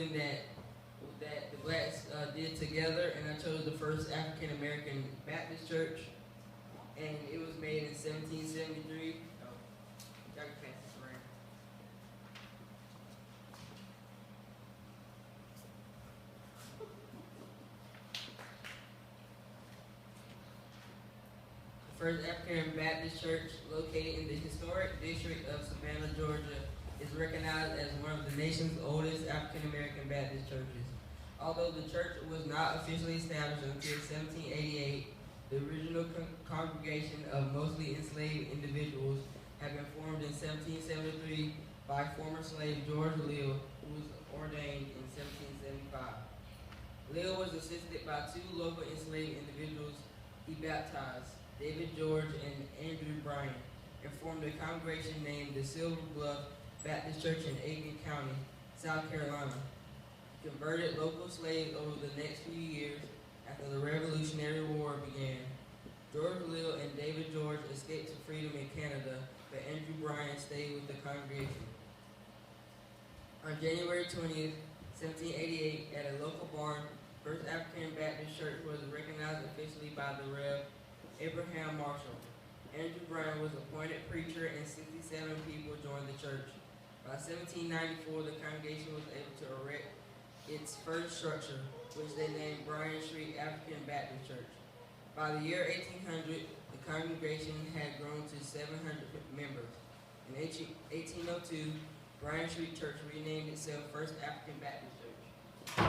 building that the blacks did together, and I chose the first African American Baptist church, and it was made in 1773. Oh, y'all can pass this around. The first African Baptist church, located in the historic district of Savannah, Georgia, is recognized as one of the nation's oldest African American Baptist churches. Although the church was not officially established until 1788, the original congregation of mostly enslaved individuals had been formed in 1773 by former slave George Leal, who was ordained in 1775. Leal was assisted by two local enslaved individuals he baptized, David George and Andrew Bryan, and formed a congregation named the Silver Bluff Baptist Church in Aiken County, South Carolina. Converted local slaves over the next few years after the Revolutionary War began. George Leal and David George escaped to freedom in Canada, but Andrew Bryan stayed with the congregation. On January 20th, 1788, at a local barn, First African Baptist Church was recognized officially by the Rev. Abraham Marshall. Andrew Bryan was appointed preacher, and 67 people joined the church. By 1794, the congregation was able to erect its first structure, which they named Bryan Street African Baptist Church. By the year 1800, the congregation had grown to 700 members. In 1802, Bryan Street Church renamed itself First African Baptist Church.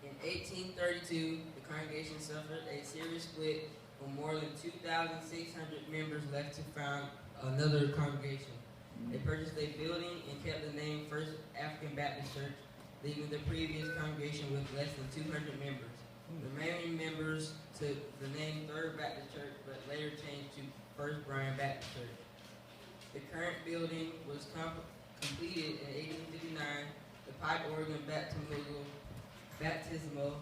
In 1832, the congregation suffered a serious split when more than 2,600 members left to found another congregation. They purchased a building and kept the name First African Baptist Church, leaving the previous congregation with less than 200 members. The remaining members took the name Third Baptist Church, but later changed to First Bryan Baptist Church. The current building was completed in 1859. The pipe organ, baptismal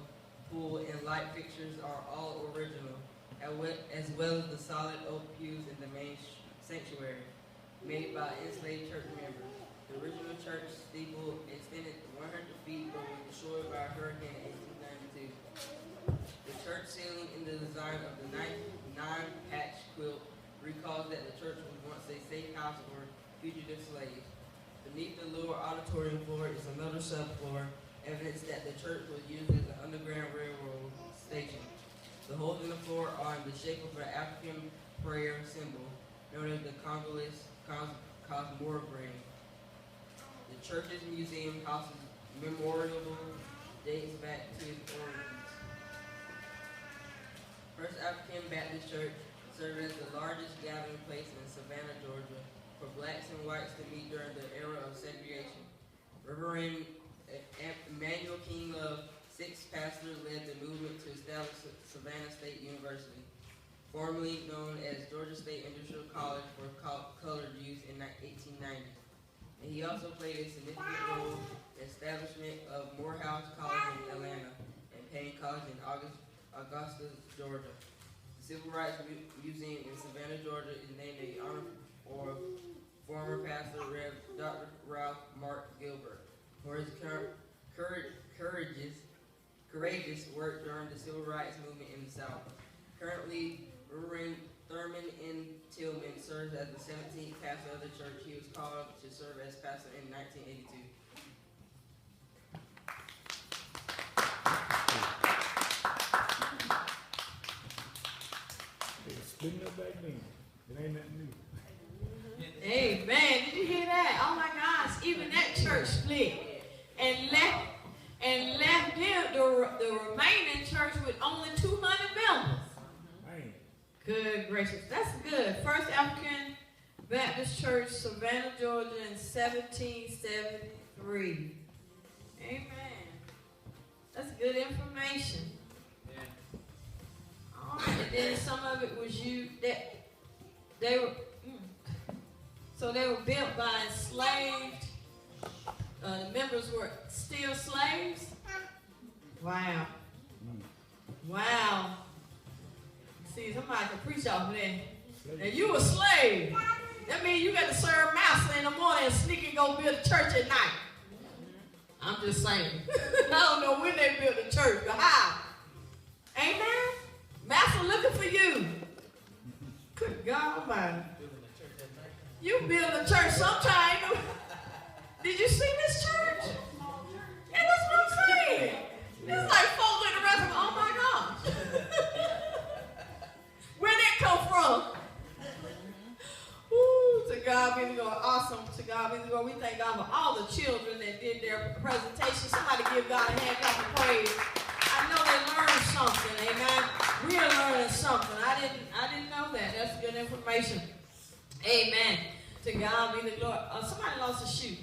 pool, and light fixtures are all original, as well as the solid oak pews in the main sanctuary, made by enslaved church members. The original church steeple extended 100 feet but was destroyed by a hurricane in 1892. The church ceiling in the design of the nine-patch quilt recalls that the church was once a safe house for fugitive slaves. Beneath the lower auditorium floor is another subfloor, evidence that the church was used as an underground railroad station. The holes in the floor are in the shape of an African prayer symbol, known as the Congolese Cosmorgram. The church's museum houses memorable dates back to its origins. First African Baptist Church served as the largest gathering place in Savannah, Georgia, for blacks and whites to meet during the era of segregation. Reverend Emmanuel King Love, 6 pastors, led the movement to establish Savannah State University, formerly known as Georgia State Industrial College for colored youth, in 1890. And he also played a significant role in the establishment of Morehouse College in Atlanta and Payne College in Augusta, Georgia. The Civil Rights Museum in Savannah, Georgia is named in honor of former pastor Rev. Dr. Ralph Mark Gilbert for his courageous work during the Civil Rights Movement in the South. Currently, Reverend Thurman N. Tillman serves as the 17th pastor of the church. He was called to serve as pastor in 1982. Split up back then. It ain't nothing new. Hey, man, did you hear that? Oh my gosh, even that church split and left the remaining church with only 200 members. Man. Good gracious, that's good. First African Baptist Church, Savannah, Georgia, in 1773. Amen. That's good information. Yeah. All right, and then some of it was they were built by enslaved. The members were still slaves. Wow. Wow. See, somebody can preach off of that. And you a slave. That means you got to serve master in the morning and sneak and go build a church at night. I'm just saying. I don't know when they built the church, but how? Amen? Master looking for you. Good God Almighty. You build a church sometime. Did you see this church? And that's what I'm saying. It's like folk in the rest of them. Oh my gosh. Where that come from? Ooh, to God be the glory. Awesome. To God be the glory. We thank God for all the children that did their presentation. Somebody give God a hand clap of praise. I know they learned something. Amen. We are learning something. I didn't know that. That's good information. Amen. To God be the glory. Somebody lost a shoe.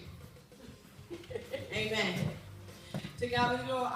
Amen. To God be the glory.